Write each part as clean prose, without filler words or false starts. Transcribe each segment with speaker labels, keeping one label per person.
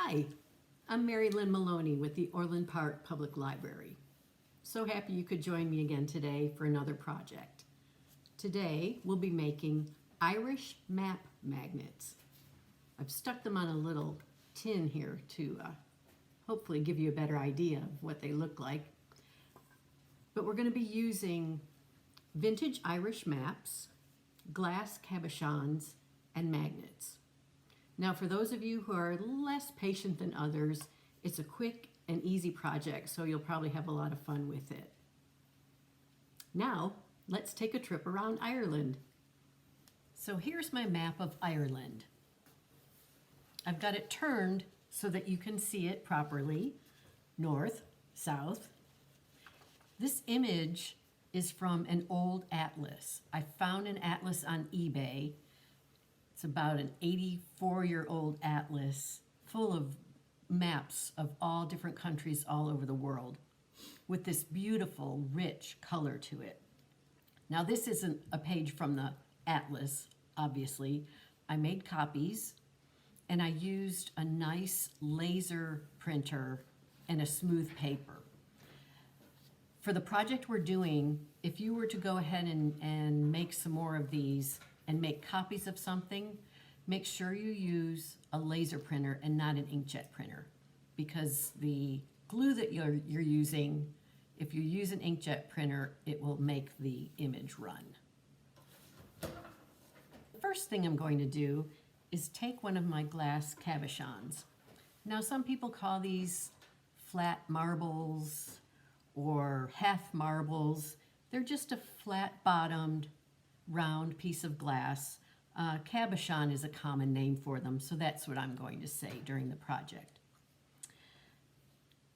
Speaker 1: Hi, I'm Mary Lynn Maloney with the Orland Park Public Library. So happy you could join me again today for another project. Today we'll be making Irish map magnets. I've stuck them on a little tin here to hopefully give you a better idea of what they look like. But we're going to be using vintage Irish maps, glass cabochons, and magnets. Now, for those of you who are less patient than others, it's a quick and easy project, so you'll probably have a lot of fun with it. Now, let's take a trip around Ireland. So here's my map of Ireland. I've got it turned so that you can see it properly, north, south. This image is from an old atlas. I found an atlas on eBay. It's about an 84-year-old atlas full of maps of all different countries all over the world with this beautiful, rich color to it. Now, this isn't a page from the atlas, obviously. I made copies, and I used a nice laser printer and a smooth paper. For the project we're doing, if you were to go ahead and make some more of these and make copies of something, make sure you use a laser printer and not an inkjet printer, because the glue that you're using, if you use an inkjet printer, it will make the image run. The first thing I'm going to do is take one of my glass cabochons. Now, some people call these flat marbles or half marbles. They're just a flat-bottomed, round piece of glass. Cabochon is a common name for them, so that's what I'm going to say during the project.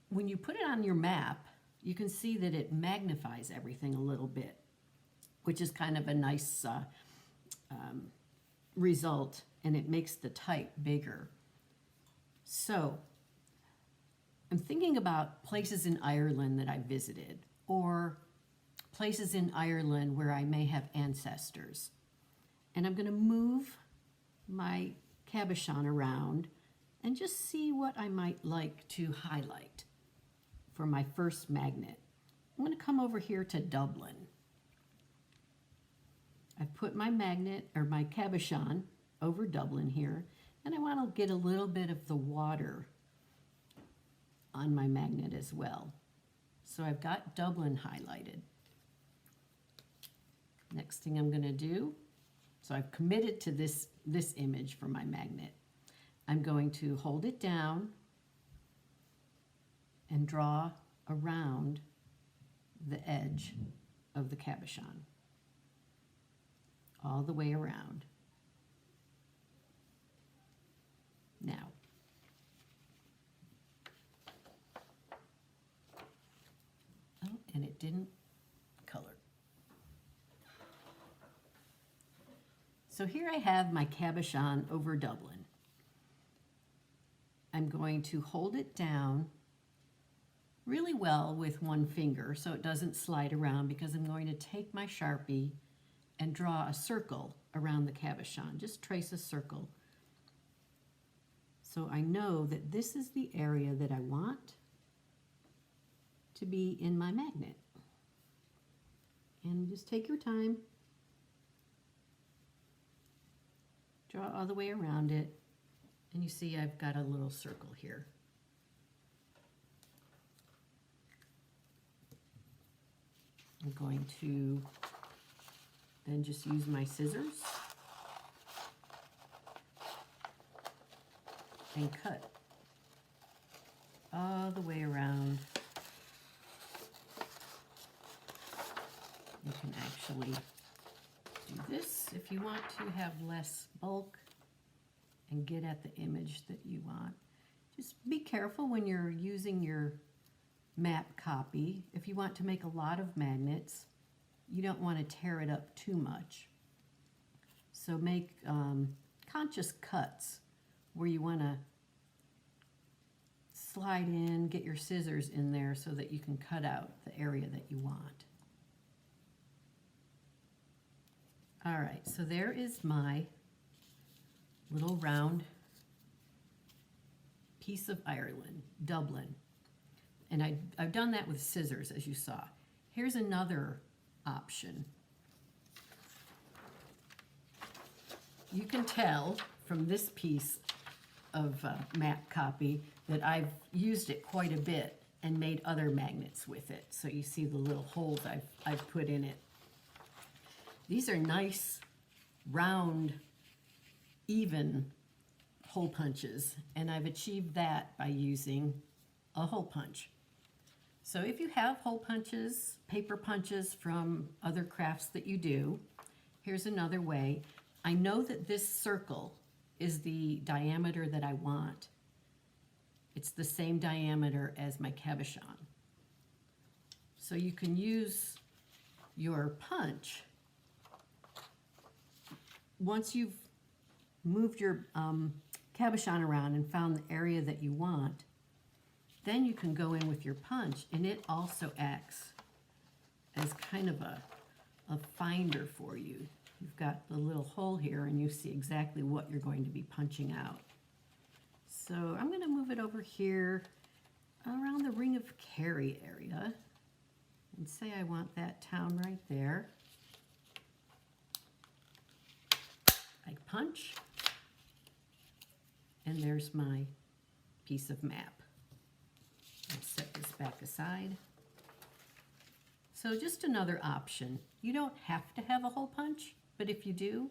Speaker 1: When you put it on your map, you can see that it magnifies everything a little bit, which is kind of a nice result, and it makes the type bigger. So I'm thinking about places in Ireland that I visited, or places in Ireland where I may have ancestors. And I'm going to move my cabochon around and just see what I might like to highlight for my first magnet. I'm going to come over here to Dublin. I've put my magnet, or my cabochon, over Dublin here, and I want to get a little bit of the water on my magnet as well. So I've got Dublin highlighted. Next thing I'm going to do, so I've committed to this image for my magnet. I'm going to hold it down and draw around the edge of the cabochon, all the way around. Now, oh, and it didn't color. So here I have my cabochon over Dublin. I'm going to hold it down really well with one finger so it doesn't slide around, because I'm going to take my Sharpie and draw a circle around the cabochon. Just trace a circle. So I know that this is the area that I want to be in my magnet. And just take your time. Draw all the way around it, and you see I've got a little circle here. I'm going to then just use my scissors and cut all the way around. You can actually do this if you want to have less bulk and get at the image that you want. Just be careful when you're using your map copy. If you want to make a lot of magnets, you don't want to tear it up too much. So make conscious cuts where you want to slide in, get your scissors in there so that you can cut out the area that you want. All right, so there is my little round piece of Ireland, Dublin. And I've done that with scissors, as you saw. Here's another option. You can tell from this piece of map copy that I've used it quite a bit and made other magnets with it. So you see the little holes I've put in it. These are nice, round, even hole punches, and I've achieved that by using a hole punch. So if you have hole punches, paper punches from other crafts that you do, here's another way. I know that this circle is the diameter that I want. It's the same diameter as my cabochon. So you can use your punch. Once you've moved your cabochon around and found the area that you want, then you can go in with your punch, and it also acts as kind of a finder for you. You've got the little hole here, and you see exactly what you're going to be punching out. So I'm going to move it over here around the Ring of Kerry area, and say I want that town right there. I punch, and there's my piece of map. I'll set this back aside. So just another option. You don't have to have a hole punch, but if you do,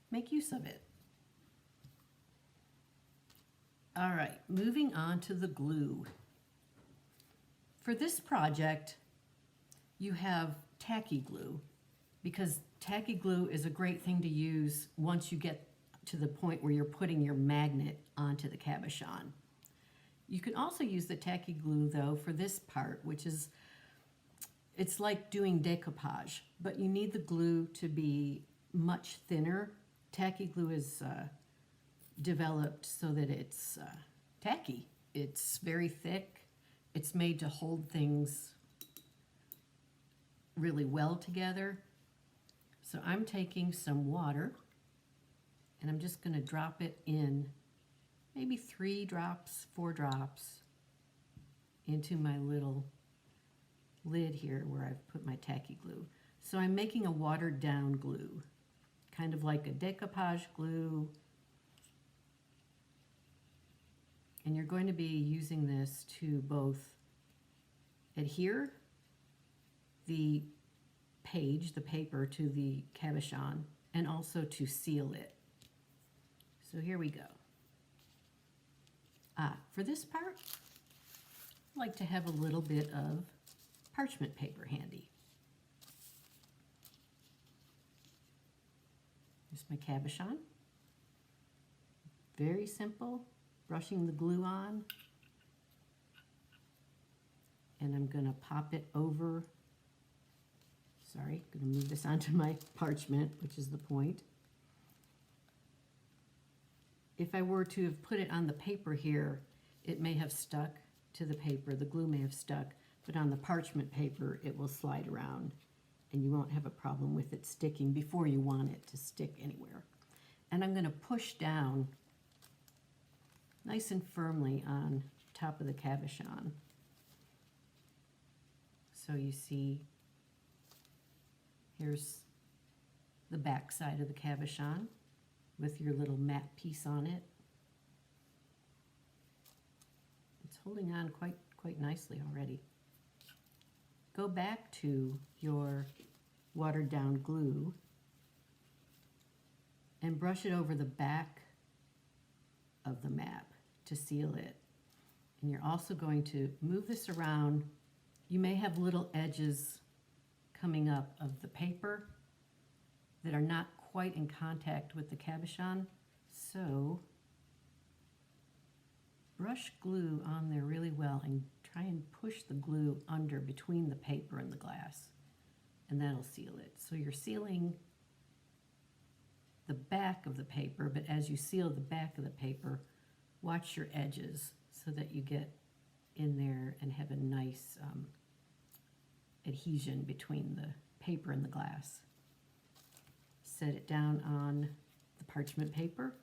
Speaker 1: make use of it. All right, moving on to the glue. For this project, you have tacky glue, because tacky glue is a great thing to use once you get to the point where you're putting your magnet onto the cabochon. You can also use the tacky glue, though, for this part, which is, it's like doing decoupage, but you need the glue to be much thinner. Tacky glue is developed so that it's tacky. It's very thick. It's made to hold things really well together. So I'm taking some water, and I'm just going to drop it in, maybe 3 drops, 4 drops, into my little lid here where I've put my tacky glue. So I'm making a watered down glue, kind of like a decoupage glue. And you're going to be using this to both adhere the page, the paper, to the cabochon, and also to seal it. So here we go. For this part, I like to have a little bit of parchment paper handy. Here's my cabochon. Very simple, brushing the glue on. And I'm going to pop it over. Sorry, I'm going to move this onto my parchment, which is the point. If I were to have put it on the paper here, it may have stuck to the paper. The glue may have stuck, but on the parchment paper, it will slide around, and you won't have a problem with it sticking before you want it to stick anywhere. And I'm going to push down nice and firmly on top of the cabochon. So you see, here's the back side of the cabochon with your little matte piece on it. It's holding on quite nicely already. Go back to your watered down glue and brush it over the back of the map to seal it. And you're also going to move this around. You may have little edges coming up of the paper that are not quite in contact with the cabochon, so brush glue on there really well and try and push the glue under between the paper and the glass, and that'll seal it. So you're sealing the back of the paper, but as you seal the back of the paper, watch your edges so that you get in there and have a nice adhesion between the paper and the glass. Set it down on the parchment paper,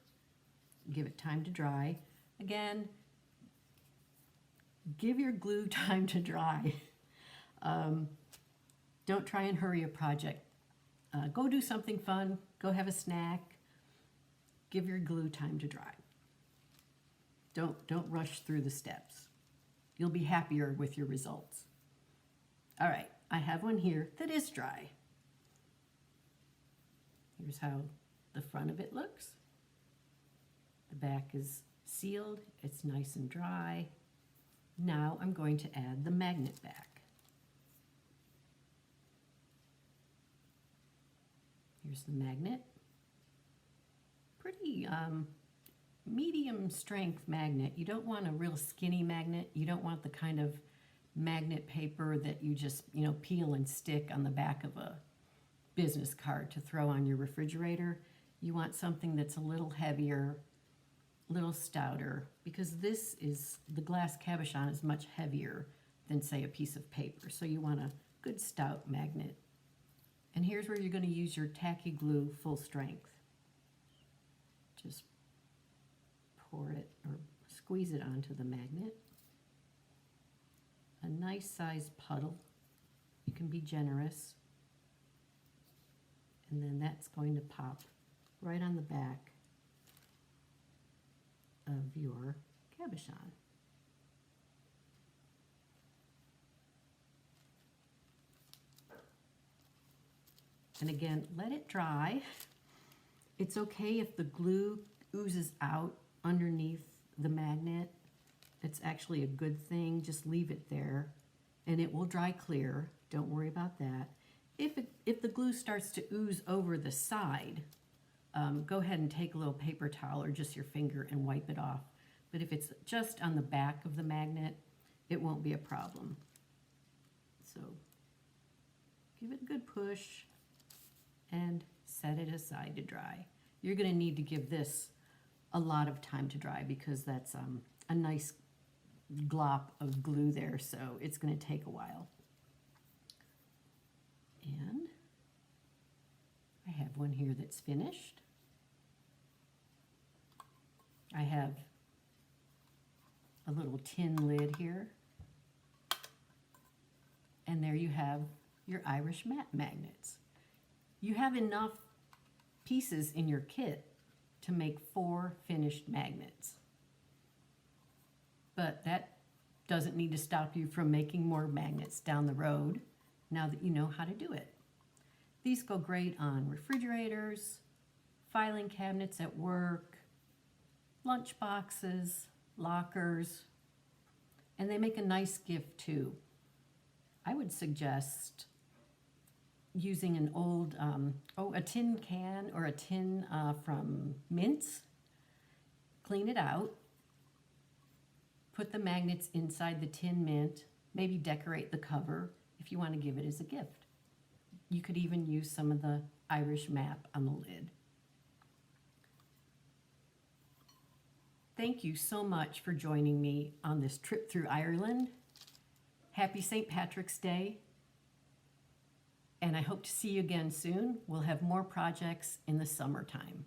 Speaker 1: give it time to dry. Again, Give your glue time to dry. Don't try and hurry a project. Go do something fun. Go have a snack. Give your glue time to dry. Don't rush through the steps. You'll be happier with your results. All right, I have one here that is dry. Here's how the front of it looks. The back is sealed. It's nice and dry. Now I'm going to add the magnet back. Here's the magnet. Pretty medium strength magnet. You don't want a real skinny magnet. You don't want the kind of magnet paper that you just, peel and stick on the back of a business card to throw on your refrigerator. You want something that's a little heavier, a little stouter, because the glass cabochon is much heavier than, say, a piece of paper. So you want a good stout magnet. And here's where you're going to use your tacky glue full strength. Just pour it or squeeze it onto the magnet. A nice sized puddle. You can be generous. And then that's going to pop right on the back of your cabochon. And again, let it dry. It's okay if the glue oozes out underneath the magnet. It's actually a good thing. Just leave it there and it will dry clear. Don't worry about that. If the glue starts to ooze over the side, go ahead and take a little paper towel or just your finger and wipe it off. But if it's just on the back of the magnet, it won't be a problem. So give it a good push and set it aside to dry. You're going to need to give this a lot of time to dry because that's a nice glop of glue there, so it's going to take a while. And I have one here that's finished. I have a little tin lid here. And there you have your Irish magnets. You have enough pieces in your kit to make 4 finished magnets. But that doesn't need to stop you from making more magnets down the road now that you know how to do it. These go great on refrigerators, filing cabinets at work, lunch boxes, lockers, and they make a nice gift too. I would suggest using an old, a tin can or a tin from mints. Clean it out. Put the magnets inside the tin mint. Maybe decorate the cover if you want to give it as a gift. You could even use some of the Irish map on the lid. Thank you so much for joining me on this trip through Ireland. Happy St. Patrick's Day. And I hope to see you again soon. We'll have more projects in the summertime.